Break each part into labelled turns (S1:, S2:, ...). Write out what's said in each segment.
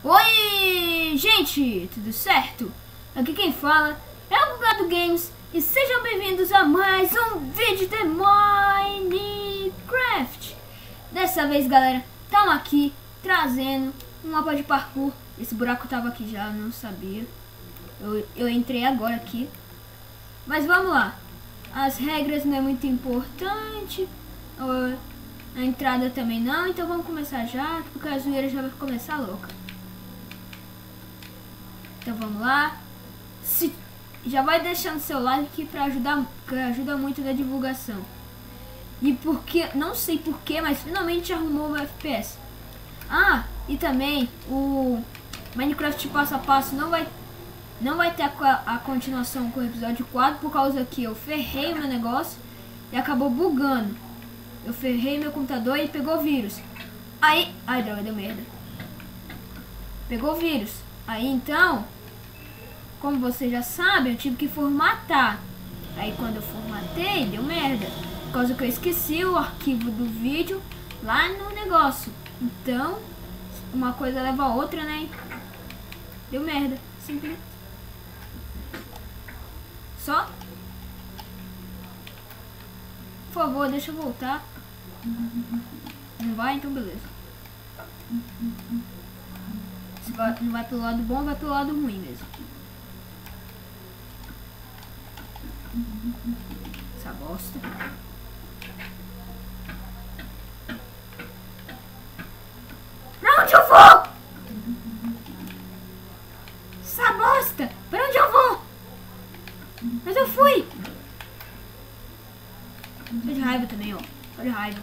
S1: Oi, gente, tudo certo? Aqui quem fala é o Bugado Games e sejam bem-vindos a mais um vídeo de Minecraft. Dessa vez, galera, estamos aqui trazendo um mapa de parkour. Esse buraco tava aqui já, eu não sabia. Eu entrei agora aqui. Mas vamos lá. As regras não é muito importante. A entrada também não, então vamos começar já, porque a zoeira já vai começar louca. Então vamos lá. Já vai deixando seu like para ajudar, que ajuda muito na divulgação. E porque, não sei porquê, mas finalmente arrumou o FPS. Ah, e também o Minecraft passo a passo não vai ter a continuação com o episódio 4, por causa que eu ferrei o meu negócio e acabou bugando. Eu ferrei meu computador e pegou vírus. Ai, droga, deu merda. Pegou vírus. Aí então, como você já sabe, eu tive que formatar. Aí quando eu formatei, deu merda. Por causa que eu esqueci o arquivo do vídeo lá no negócio. Então, uma coisa leva a outra, né? Deu merda. Simples. Só. Por favor, deixa eu voltar. Não vai? Então beleza. Se não vai pelo lado bom, vai pelo lado ruim mesmo. Essa bosta. Pra onde eu vou? Essa bosta! Pra onde eu vou? Mas eu fui! Só de raiva também, ó. Só de raiva.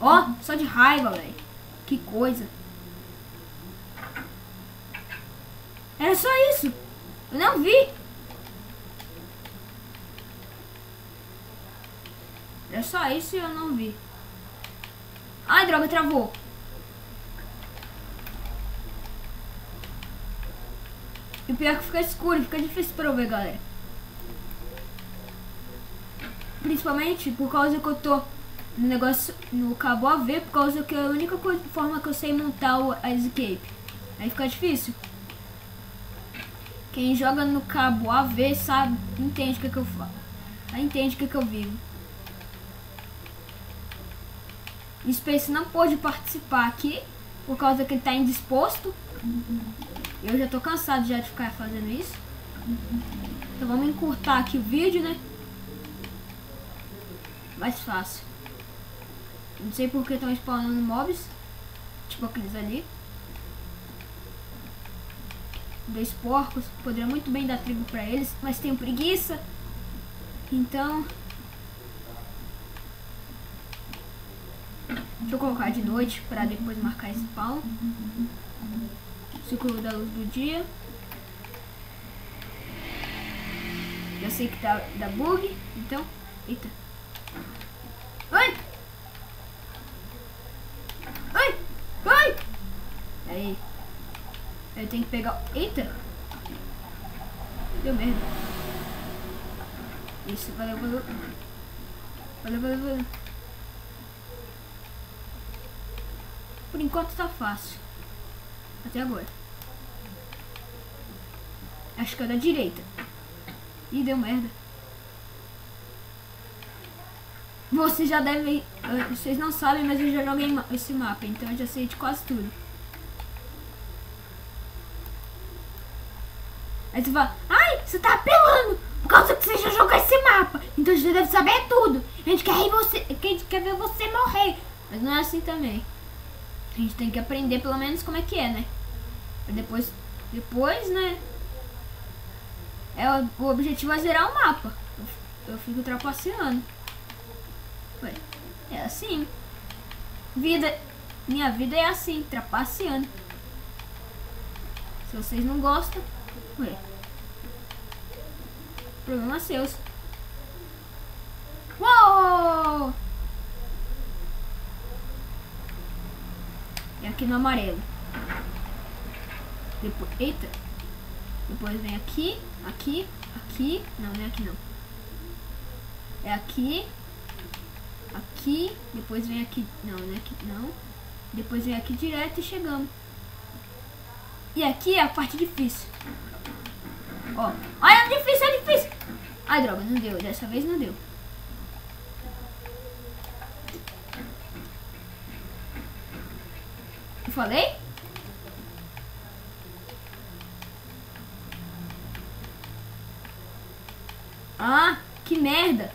S1: Ó, só de raiva, velho. Que coisa. Era só isso. Eu não vi. Era só isso e eu não vi. Ai, droga, travou. E o pior é que fica escuro, fica difícil pra eu ver, galera. Principalmente por causa que eu tô no negócio no cabo AV, por causa que é a única forma que eu sei montar a escape. Aí fica difícil. Quem joga no cabo AV sabe, entende o que eu falo. Entende o que eu vivo. Space não pôde participar aqui por causa que ele tá indisposto. Eu já tô cansado já de ficar fazendo isso. Então vamos encurtar aqui o vídeo, né? Mais fácil. Não sei porque estão spawnando mobs. Tipo aqueles ali. 2 porcos. Poderia muito bem dar trigo pra eles, mas tenho preguiça. Então deixa eu colocar de noite para depois marcar spawn. Ciclo da luz do dia. Já sei que dá bug. Então, eita. Ai! Ai! Ai! Aí. Eu tenho que pegar... Eita! Deu merda. Isso, valeu. Valeu. Por enquanto tá fácil. Até agora. Acho que é da direita. Ih, deu merda. Vocês já devem... Vocês não sabem, mas eu já joguei esse mapa, então eu já sei de quase tudo. Aí você fala, ai, você tá apelando por causa que você já jogou esse mapa. Então você deve saber tudo. A gente quer ver você morrer. Mas não é assim também. A gente tem que aprender pelo menos como é que é, né? Pra depois, né? O objetivo é zerar o mapa. Eu fico trapaceando. Ué, é assim. Minha vida é assim, trapaceando. Se vocês não gostam, ué, problema seus. Uou! É aqui no amarelo. Depois, eita. Depois vem aqui. Não, não é aqui não. É aqui. Aqui. Depois vem aqui. Não, não é aqui não. Depois vem aqui direto e chegamos. E aqui é a parte difícil. Ó. Olha, é difícil, é difícil. Ai, droga, não deu. Dessa vez não deu. Eu falei? Ah, que merda.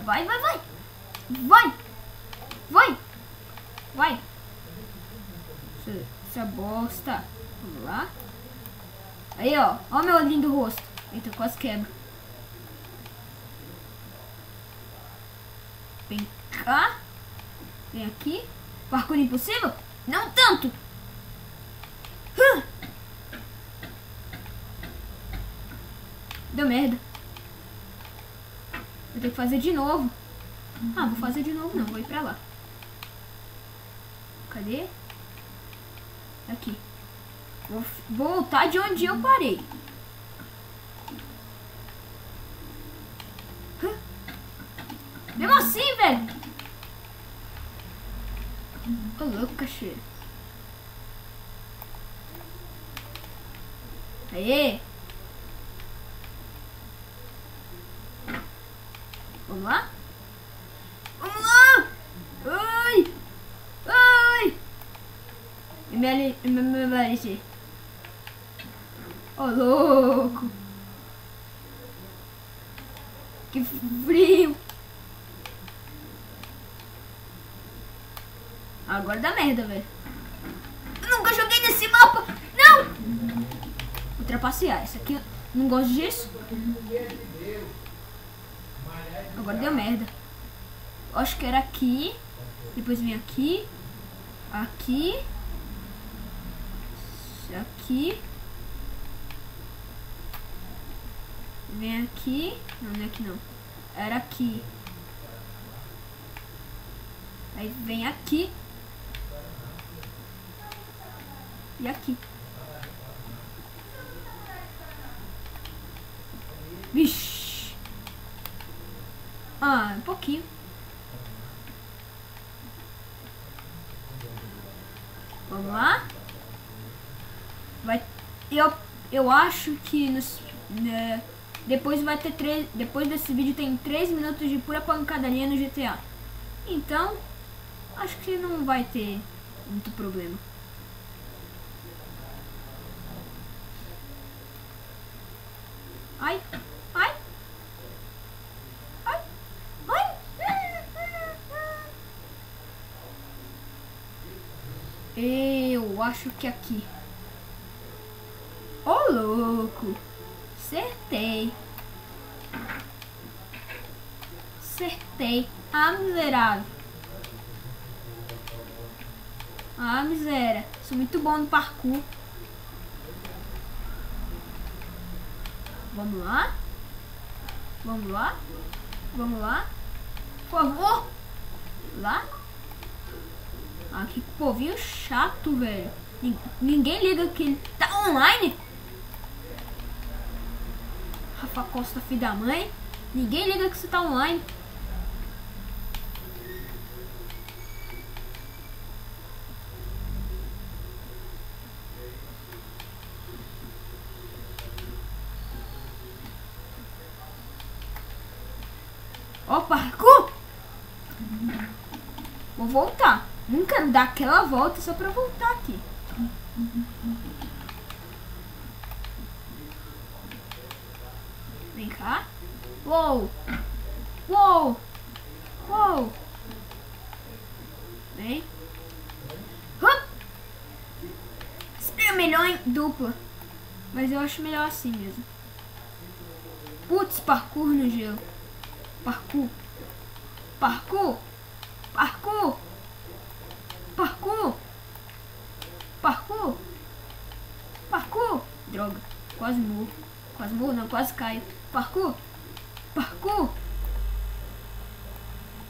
S1: Vai, vai, vai. Vai. Vai. Vai. Essa bosta. Vamos lá. Aí, ó. Ó meu lindo rosto. Eita, quase quebra. Vem cá. Vem aqui. Parkour impossível? Não tanto. Deu merda. Vou ter que fazer de novo. Ah, vou fazer de novo não. Vou ir pra lá. Cadê? Aqui. Vou voltar de onde eu parei. Mesmo assim, velho. Ô, louco, cacheiro. Aê. Vamos lá? Vamos lá! Ai! Ai! Me Ô, louco! Que frio! Agora dá merda, velho. Eu nunca joguei nesse mapa! Não! Vou trapacear. Esse aqui eu não gosto disso. Agora deu merda. Eu acho que era aqui. Depois vem aqui. Aqui. Aqui. Vem aqui. Não, não é aqui não. Era aqui. Aí vem aqui. E aqui. Vixe. Ah, um pouquinho. Vamos lá. Vai. Eu acho que depois vai ter depois desse vídeo tem 3 minutos de pura pancadaria no GTA. Então, acho que não vai ter muito problema. Ai, ai. Ai. Ai. Eu acho que aqui. Ô, louco. Acertei. Acertei. Ah, miserável. Ah, miséria. Sou muito bom no parkour. Vamos lá. Vamos lá. Vamos lá. Por favor. Lá. Ah, que povinho chato, velho. Ninguém liga que ele tá online. Rafa Costa, filho da mãe. Ninguém liga que você tá online. Ó, parkour! Vou voltar. Não quero dar aquela volta só pra voltar aqui. Vem cá. Uou! Uou! Uou! Vem. Seria melhor em dupla. Mas eu acho melhor assim mesmo. Putz, parkour no gelo. Parkour. Parkour. Parkour. Parkour. Parkour. Parkour. Droga. Quase morro. Quase morro não, quase caio. Parkour. Parkour.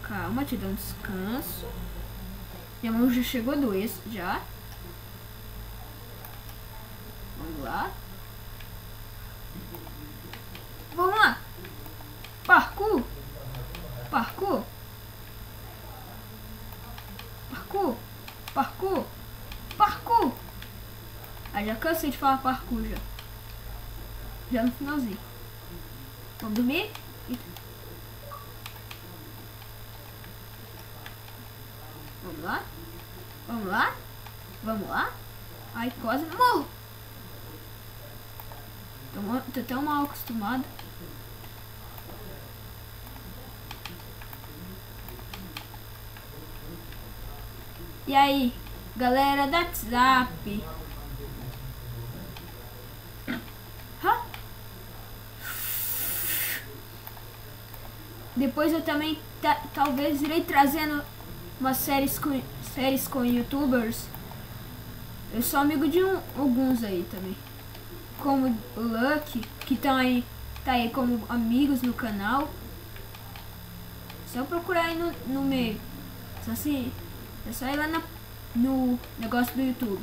S1: Calma, te dá um descanso. Minha mão já chegou a doer já. Vamos lá. Vamos lá. Parkour. Parkour. Parkour. Parkour. Parkour. Ah, já cansei de falar parkour já. Já no finalzinho. Vamos dormir? Vamos lá? Vamos lá? Vamos lá? Ai, quase morro. Tô tão mal acostumado. E aí, galera do WhatsApp? Depois eu também talvez irei trazendo umas séries com youtubers. Eu sou amigo de alguns aí também. Como o Lucky, que tá aí como amigos no canal. Só procurar aí no meio. É só ir lá no negócio do YouTube.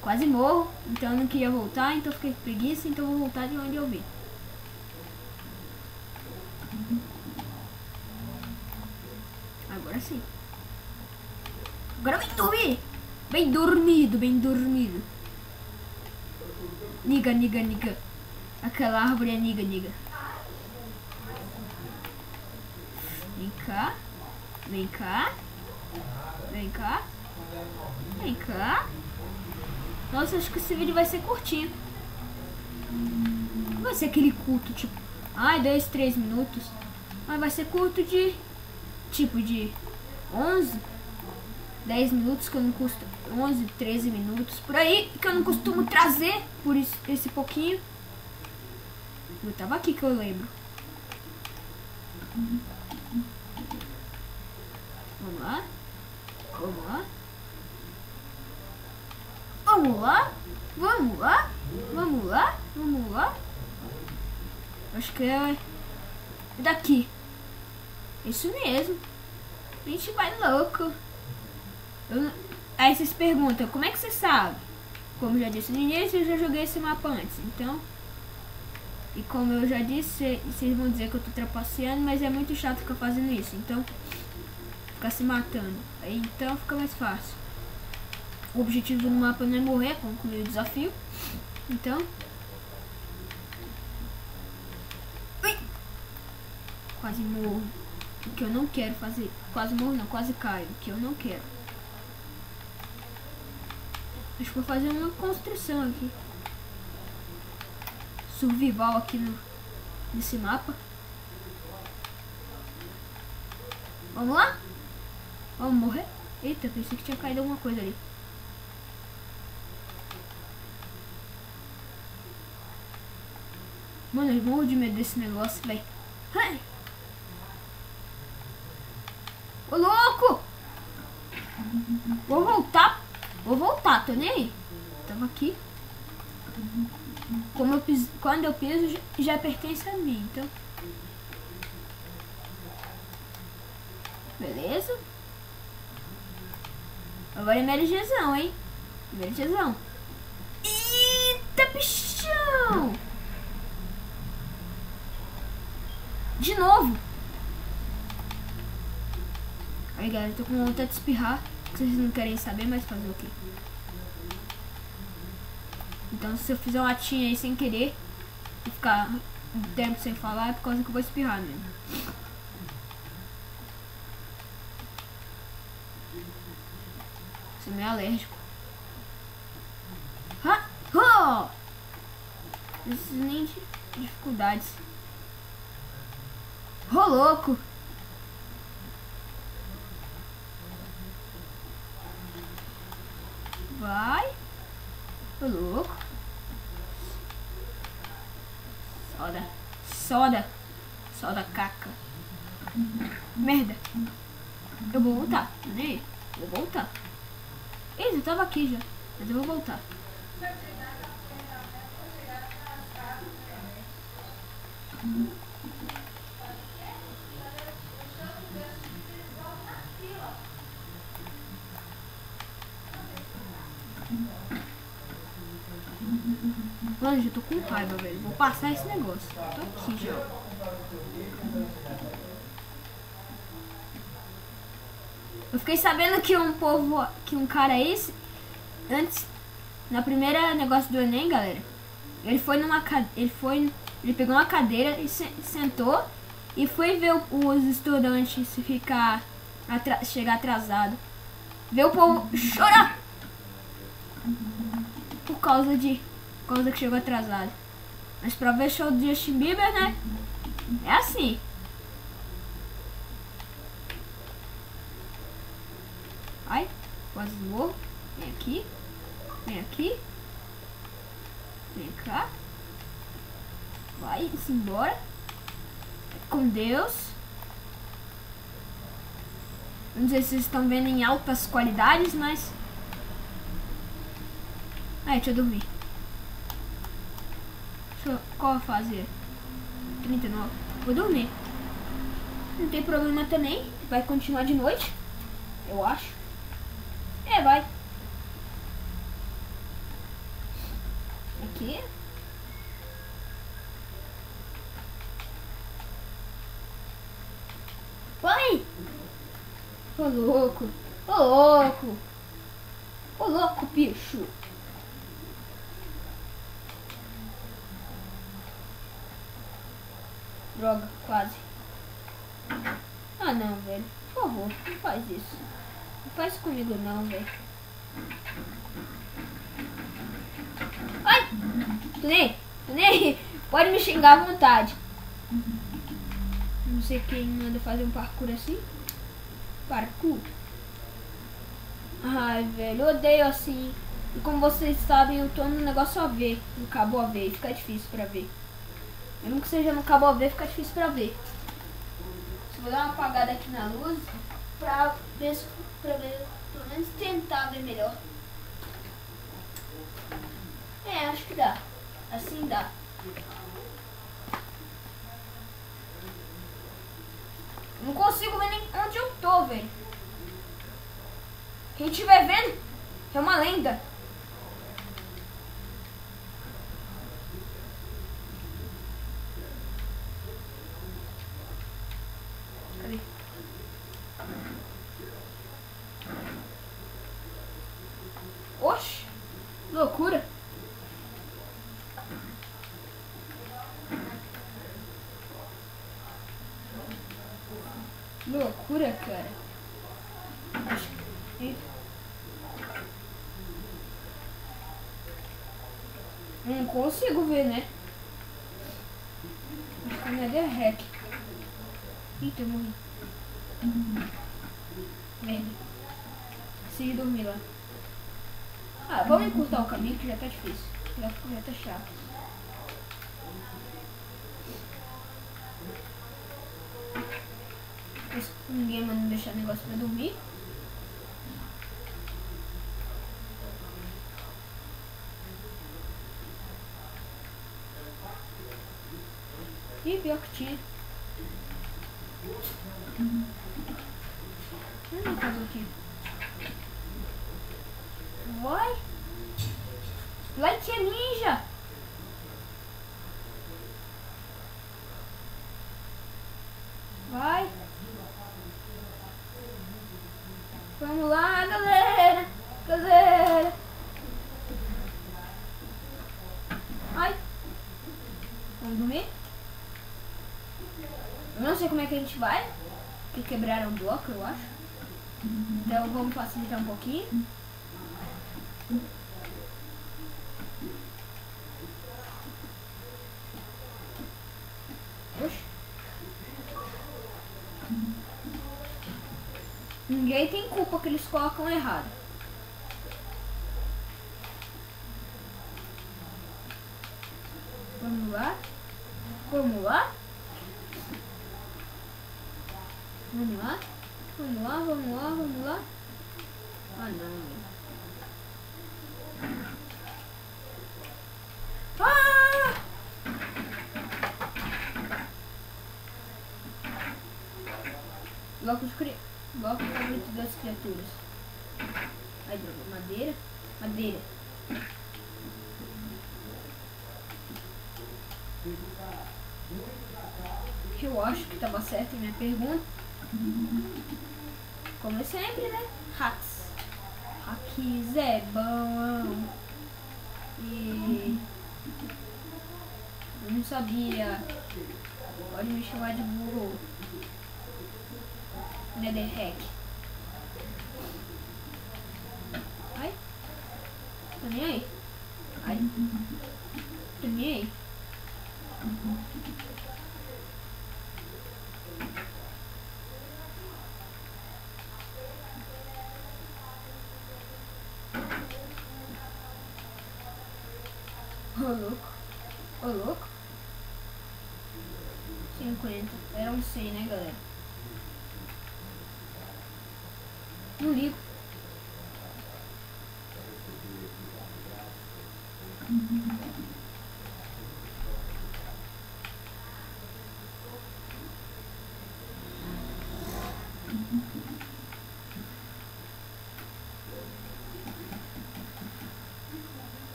S1: Quase morro, então eu não queria voltar, então fiquei com preguiça, então vou voltar de onde eu vim. Agora sim. Agora vem dormir! Bem dormido, bem dormido. Niga, niga, niga. Aquela árvore é niga, niga. Vem cá. Vem cá. Vem cá. Vem cá. Nossa, acho que esse vídeo vai ser curtinho. Não vai ser aquele curto, tipo... Ai, 2, 3 minutos. Mas vai ser curto de... Tipo de 11, 10 minutos, que eu não costumo... 11, 13 minutos, por aí, que eu não costumo trazer, por isso, esse pouquinho. Eu tava aqui que eu lembro. Vamos lá. Vamos lá. Vamos lá. Vamos lá. Vamos lá. Vamos lá. Acho que é daqui. Isso mesmo. A gente vai louco. Aí vocês perguntam, como é que você sabe? Como eu já disse no início, eu já joguei esse mapa antes. Então, e como eu já disse, vocês vão dizer que eu tô trapaceando, mas é muito chato ficar fazendo isso. Então, ficar se matando. Aí, então fica mais fácil. O objetivo do mapa não é morrer, concluir o desafio. Então... Ui! Quase morro. O que eu não quero fazer. Quase morro não, quase caio. O que eu não quero. Acho que vou fazer uma construção aqui. Survival aqui nesse mapa. Vamos lá? Vamos morrer? Eita, pensei que tinha caído alguma coisa ali. Mano, eu morro de medo desse negócio, velho. Ô, louco! Vou voltar. Vou voltar, tô nem aí. Tava aqui. Quando eu piso, já pertence a mim, então. Beleza? Agora é MLGzão, hein? MLGzão. Eita, bichão! De novo! Aí, galera, tô com vontade de espirrar. Vocês não querem saber, mas fazer o quê? Então, se eu fizer uma latinha aí sem querer e ficar um tempo sem falar, é por causa que eu vou espirrar mesmo. Sou meio alérgico. Não preciso nem de dificuldades. Ô, louco! Vai. Ô, louco. Soda. Soda. Soda caca. Merda. Eu vou voltar. Né? Vou voltar. Eita, eu tava aqui já. Mas eu vou voltar. Mano, já tô com raiva, velho. Vou passar esse negócio. Tô aqui já. Eu fiquei sabendo que um cara esse, antes Na primeira negócio do Enem, galera, ele pegou uma cadeira e sentou e foi ver os estudantes se chegar atrasado. Ver o povo chorar por causa que chegou atrasado. Mas pra ver show do Justin Bieber, né? É assim. Ai, quase morro. Vem aqui. Vem aqui. Vem cá. Vai-se embora. Com Deus. Não sei se vocês estão vendo em altas qualidades, mas... Ai, deixa eu dormir. Qual a fase? 39. Vou dormir. Não tem problema também. Vai continuar de noite. Eu acho. É, vai. Aqui. Vai! Ô louco! Ô louco! Ô louco, bicho! Droga, quase. Ah não, velho. Por favor, não faz isso. Não faz comigo não, velho. Ai! Tunei! Pode me xingar à vontade. Não sei quem manda fazer um parkour assim. Parkour. Ai, velho, eu odeio assim. E como vocês sabem, eu tô no negócio AV, no cabo AV, e fica difícil pra ver. Mesmo que seja no cabo AV, fica difícil pra ver. Só vou dar uma apagada aqui na luz pra ver, pelo menos tentar ver melhor. É, acho que dá. Assim dá. Não consigo ver nem onde eu tô, velho. Quem estiver vendo é uma lenda. Cadê? Oxe, loucura. Loucura, cara. Acho que... Não consigo ver, né? Acho que não é hack. Eita, eu morri. Merda. Consegui dormir lá. Ah, vamos encurtar o caminho que já tá difícil. Já tá chato. Ninguém manda deixar negócio pra dormir. Ih, pior que tinha. Não fazer aqui. Vai! Light é ninja! Vai! Vamos lá, galera! Galera! Ai! Vamos dormir? Eu não sei como é que a gente vai, porque quebraram o bloco, eu acho. Então vamos facilitar um pouquinho. Oxe. Ninguém tem culpa que eles colocam errado. Vamos lá. Vamos lá. Vamos lá. Vamos lá, vamos lá, vamos lá. Ah, não. Ah! Bloco favorito das criaturas. Ai, droga. Madeira. Madeira. Eu acho que estava certa a minha pergunta. Como sempre, né? Hacks. Hacks é bom. E eu não sabia. Pode me chamar de burro. Netherhack. Ai. Tô nem aí. Ai. Tô nem aí. Ô louco. Ô louco. 50. Era um 100, né, galera? Não ligo.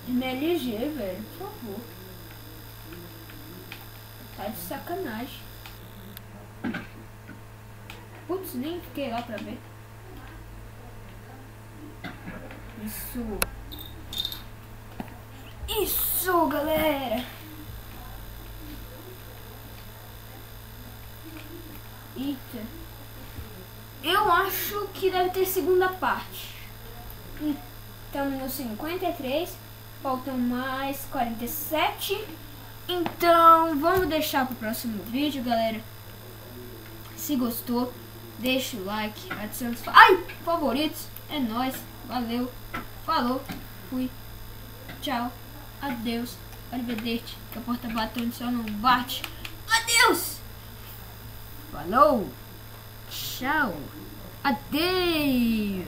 S1: MLG, velho, por favor. Tá de sacanagem. Putz, nem fiquei lá pra ver. Isso, galera. Eita. Eu acho que deve ter segunda parte. Estamos no 53. Faltam mais 47. Então vamos deixar pro próximo vídeo, galera. Se gostou, deixa o like, adiciona os favoritos. É nóis, valeu, falou, fui, tchau, adeus, arrivederci, que a porta bate onde o sol não bate. Adeus, falou, tchau, adeus.